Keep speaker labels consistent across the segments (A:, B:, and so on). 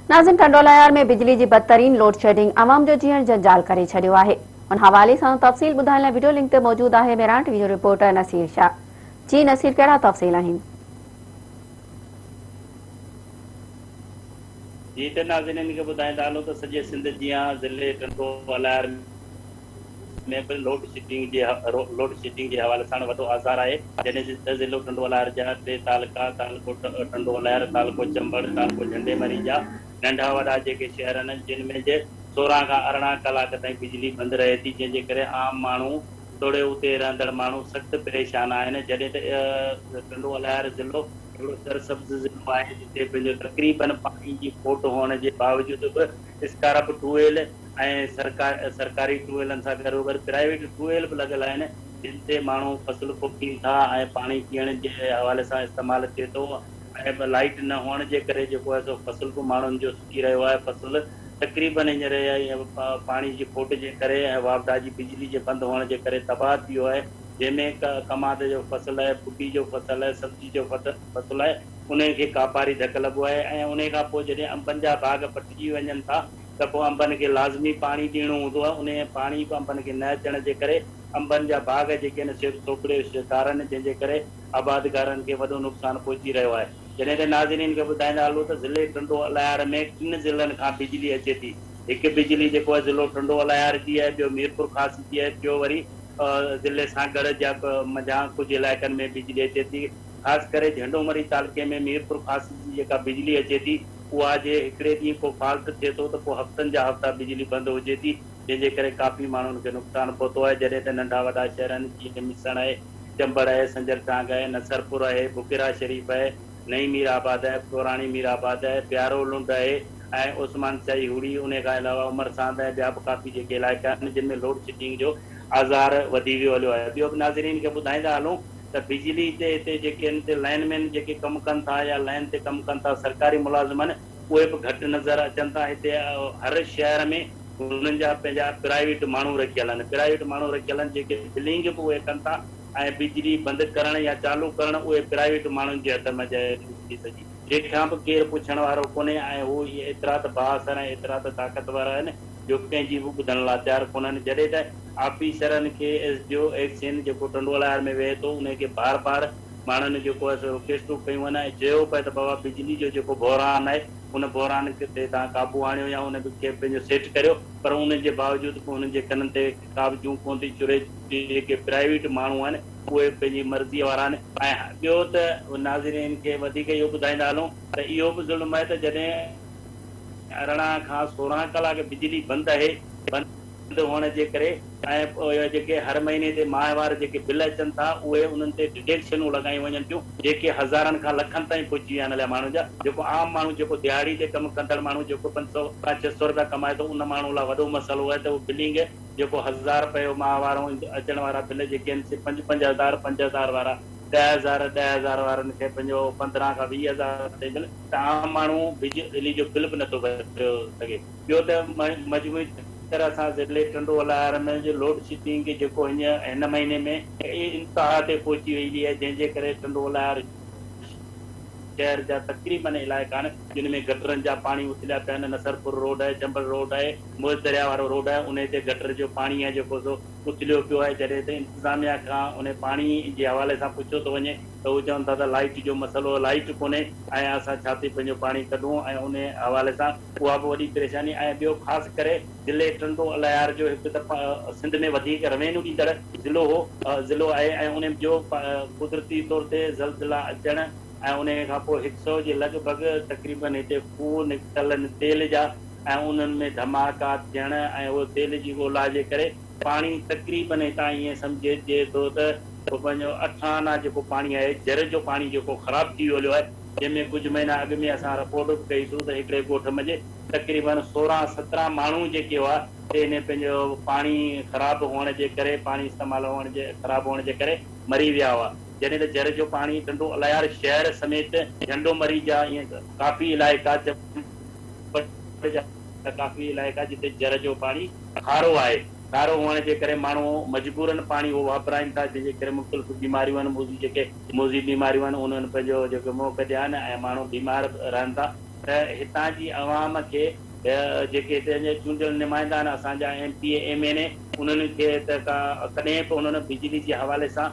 A: नाज़िम, ټنڈوالهيار में बिजली जी बदतरीन लोडशेडिंग आवाम जो जीअण जंजाल करे छॾियो आहे। उन हवाले सां तफ़सील ॿुधाइण लाइ वीडियो लिंक ते मौजूद आहे मेरान टीवी जो रिपोर्टर नसीर शाह। जी नसीर, कहिड़ा तफ़सील आहिनि?
B: जी त नाज़रीन खे ॿुधाईंदा हलूं त सॼे सिंध जीअं ज़िले ټنڈوالهيار में बि लोडशेडिंग जे हवाले सां वॾो आज़ार आहे, जॾहिं ज़िलो ټنڈوالهيار जा 3 तालुका तालुको ټنڈوالهيار, तालुको चंबड़, तालुको झंडेमरी जा नंढा वॾा जेके शहर आहिनि जिन में 16 खां 18 कलाक ताईं बिजली बंदि रहे थी, जंहिंजे करे आम माण्हू थोरे उते रहंदड़ माण्हू सख़्तु परेशान आहिनि। जॾहिं त ټنڈوالهيار ज़िलो हिकिड़ो सरसब्ज़ ज़िलो आहे जिते पंहिंजो तक़रीबन पाणी जी खोट हुअण जे बावजूदि बि स्कारप टूएल ऐं सरकारी टूएलनि सां गॾोगॾु प्राइवेट टूएल बि लॻल आहिनि जिन ते माण्हू फसल पोखीनि था ऐं पाणी पीअण जे हवाले सां इस्तेमालु थिए थो। ऐं लाइट न हुअण जे करे जेको आहे सो फसल बि माण्हुनि जो सुकी रहियो आहे। फसल तक़रीबन हींअर पाणी जी खोट जे करे ऐं वापडा जी बिजली जे बंदि हुअण जे करे तबाह थी वियो आहे, जंहिंमें कमाद जो फसल आहे, फुटी जो फसल आहे, सब्जी जो फसल आहे, उन खे कापारी धक लॻो आहे। ऐं उन खां पोइ जॾहिं अंबनि जा बाग पटिजी वञनि था त पोइ अंबनि खे लाज़मी पाणी ॾियणो हूंदो आहे। उन पाणी अंबनि खे न अचण जे करे अंबनि जा बाग जेके आहिनि सिर्फ़ु सोकिड़े शिकार आहिनि, जंहिंजे करे आबादकारनि खे वॾो नुक़सानु पहुची रहियो आहे। जॾहिं त नाज़रीन खे ॿुधाईंदा हलूं त ज़िले ټنڈوالهيار में 3 ज़िलनि खां बिजली अचे थी। हिकु बिजली जेको आहे ज़िलो ټنڈوالهيار जी आहे, ॿियो मीरपुर ख़ास जी आहे, ॿियो वरी ज़िले सां गॾु जा मंझां कुझु इलाइक़नि में बिजली अचे थी। ख़ासि करे झंडोमरी तालुके में मीरपुर ख़ास जी जेका बिजली अचे थी उहा जे हिकिड़े ॾींहुं को फॉल्ट थिए थो त पोइ हफ़्तनि जा हफ़्ता बिजली बंदि हुजे थी, जंहिंजे करे काफ़ी माण्हुनि खे नुक़सानु पहुतो आहे। जॾहिं त नंढा वॾा शहर आहिनि जीअं मिसण आहे, चंबड़ आहे, संजर टांग आहे, नसरपुर आहे, बुकिरा शरीफ़ आहे, नई मीराबाद आहे, पुराणी मीराबाद आहे, प्यारो लुंड आहे ऐं उस्मान शाही हुड़ी, उन खां अलावा उमरसांद आहे, ॿिया बि काफ़ी जेके इलाइक़ा आहिनि जिन में लोड शेडिंग जो आज़ार वधी वियो हलियो आहे। ॿियो बि नाज़रीन खे ॿुधाईंदा हलूं त बिजली ते हिते जेके आहिनि हिते लाइनमैन जेके कमु कनि था या लाइन ते कमु कनि था सरकारी मुलाज़िमनि, उहे बि घटि नज़र अचनि था। हिते हर शहर में उन्हनि जा पंहिंजा प्राइवेट माण्हू रखियल आहिनि, प्राइवेट माण्हू रखियल आहिनि जेके बिलिंग बि उहे कनि था ऐं बिजली बंदि करणु या चालू करणु उहे प्राइवेट माण्हुनि जे हथ में थी सघे, जंहिंखां बि केरु पुछण वारो कोन्हे। ऐं हू एतिरा त बास ऐं एतिरा त ताक़तवर आहिनि जो कंहिंजी बि ॿुधण लाइ तयारु कोन्हनि। जॾहिं त ऑफिसरनि खे एसडीओ एक्शन जेको ټنڈوالهيار में वेहे थो उनखे बार बार माण्हुनि जेको आहे सो रिक्वेस्टूं कयूं आहिनि ऐं चयो पिए त बाबा बिजली जो जेको बहिरान आहे उन बहिरान ते तव्हां काबू आणियो या उन खे पंहिंजो सेट करियो, पर उन जे बावजूदि बि उन्हनि जे कननि ते का बि जूं कोन थी चुरे। जेके प्राइवेट माण्हू आहिनि उहे पंहिंजी मर्ज़ीअ वारा आहिनि। ऐं ॿियो त नाज़रीन खे वधीक इहो ॿुधाईंदा हलूं त इहो बि ज़ुल्म आहे त जॾहिं 18 खां 16 कलाक बिजली बंदि आहे, बंदि हुअण जे करे ऐं जेके हर महीने ते माहवार जेके बिल अचनि था उहे उन्हनि ते डिडक्शनूं लॻायूं वञनि थियूं, जेके हज़ारनि खां लखनि ताईं पहुची विया आहिनि माण्हुनि जा। जेको आम माण्हू जेको दिहाड़ी ते कमु कंदड़ माण्हू जेको 500 खां 600 रुपया कमाए थो, उन माण्हू लाइ वॾो मसइलो आहे त उहो बिलिंग जेको 1000 रुपए माहवार अचण वारा बिल जेके आहिनि 5,000 5,000 वारा 10,000 वारनि खे पंहिंजो 15 खां 20,000 ते बिल, त आम माण्हू बिजली जो बिल बि नथो भरे सघे। ॿियो त मजबूरी तरह सां ज़िले ټنڈوالهيار में जो लोड शेडिंग जेको हिन महीने में इंतिहा ते पहुची वई आहे, जंहिंजे करे ټنڈوالهيار शहर जा तक़रीबन इलाइक़ा आहिनि जिन में गटरनि जा पाणी उथलिया पिया आहिनि। नसरपुर रोड आहे, चंबल रोड आहे, मोज दरिया वारो रोड आहे, उन ते गटर जो पाणी आहे जेको सो उथलियो पियो आहे। जॾहिं त इंतिज़ामिया खां उन पाणी जे हवाले सां पुछियो थो वञे त उहे चवनि था त लाइट जो मसइलो, लाइट कोन्हे ऐं असां छा थी पंहिंजो पाणी कढूं, ऐं उन हवाले सां उहा बि वॾी परेशानी। ऐं ॿियो ख़ासि करे ज़िले ټنڈوالهيار जो हिकु त सिंध में वधीक रेवेन्यू ॾींदड़ ज़िलो आहे ऐं उन जो कुदरती तौर ते ज़लज़ला अचणु ऐं उन खां पोइ 100 जे लॻभॻि तक़रीबन हिते खूह निकितल तेल जा ऐं उन्हनि में धमाका थियण ऐं उहो तेल जी ॻोल्हा जे करे पाणी तक़रीबन हितां ईअं सम्झिजे थो त पंहिंजो 8 आना जेको पाणी आहे, जर जो पाणी जेको ख़राबु थी वियो आहे, जंहिंमें कुझु महीना अॻु में असां रिपोर्ट बि कईसीं त हिकिड़े ॻोठ में तक़रीबन 16-17 माण्हू जेके हुआ इन पंहिंजो पाणी ख़राबु हुअण जे करे, पाणी इस्तेमालु ख़राबु हुअण जे करे मरी विया हुआ। जॾहिं त जर जो पाणी ټنڈوالهيار शहर समेत झंडोमरी जा ईअं काफ़ी इलाइक़ा जिते जर जो पाणी खारो आहे, खारो हुअण जे करे माण्हू मजबूरन पाणी उहो वापराइनि था, जंहिंजे करे मुख़्तलिफ़ बीमारियूं आहिनि, मोज़ी बीमारियूं आहिनि, उन्हनि पंहिंजो जेको मुंहुं कढिया आहिनि ऐं माण्हू बीमार रहनि था। त हितां जी अवाम खे जेके हिते चूंडियल नुमाइंदा आहिनि असांजा MP MNA उन्हनि खे त कॾहिं बि उन्हनि बिजली जे हवाले सां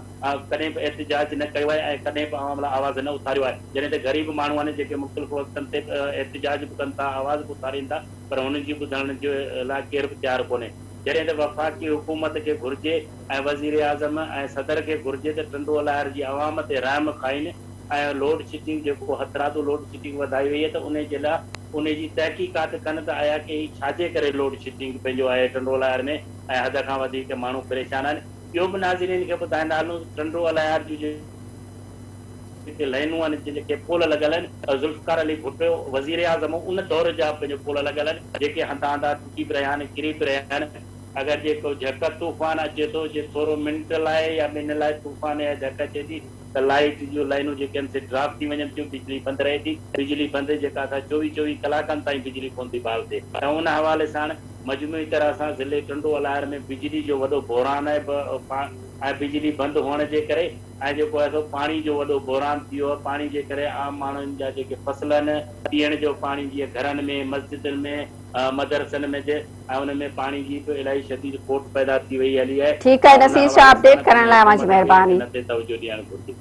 B: कॾहिं बि एहतिजाज न कयो आहे ऐं कॾहिं बि अवाम लाइ आवाज़ न उथारियो आहे। जॾहिं त ग़रीब माण्हू आहिनि जेके मुख़्तलिफ़ वक़्तनि ते एहतिजाज बि कनि था, आवाज़ बि उथारीनि था, पर हुननि जी ॿुधण जे लाइ केरु बि तयारु कोन्हे। जॾहिं त वफ़ाक़ी हुकूमत खे घुर्जे ऐं वज़ीर आज़म ऐं सदर खे घुर्जे त टिंडोलाहिर जी अवाम ते रहम खाइनि ऐं लोड शेडिंग जेको हथरादो लोड शेडिंग वधाई वई आहे त उन जे लाइ उन जी तहक़ीक़ात कनि त आया की छाजे करे लोड शेडिंग पंहिंजो आहे टिंडोलाहिर में ऐं हद खां वधीक माण्हू परेशान आहिनि। ॿियो बि नाज़रीन खे ॿुधाईंदा हलूं टिंडोलाहिर जूं जेके लाइनूं आहिनि जेके पोल लॻल आहिनि ज़ुल्फ़िकार अली भुट्टो वज़ीर आज़म उन दौर जा पंहिंजो पोल लॻल आहिनि जेके हंधा हंधा टुटी बि रहिया आहिनि, किरी बि रहिया आहिनि। अगरि जेको झक तूफ़ान अचे थो जे थोरो मिंट लाइ या ॿिनि लाइ तूफ़ान या झक अचे थी त लाइट जूं लाइनूं जेके आहिनि से ड्राप थी वञनि थियूं, बिजली बंदि रहे थी। बिजली बंदि जेका 24 कलाकनि ताईं बिजली कोन थी बहाल थिए ऐं उन हवाले सां मजमूई तरह सां ज़िले टिंडोलाहिर में बिजली जो वॾो बहिरान आहे ऐं बिजली बंदि हुअण जे करे ऐं जेको आहे सो पाणी जो वॾो बहिरान थी वियो आहे। पाणी जे करे आम माण्हुनि जा जेके फसल आहिनि पीअण जो पाणी जीअं घरनि में मस्जिदनि में मदरसनि में ऐं उन में पाणी जी बि इलाही शदीद खोट पैदा थी वई हली आहे।
A: ठीकु आहे नसीर शाह, अपडेट करण लाइ तव्हांजी महिरबानी।
B: तवजो ॾियणु घुरिजे।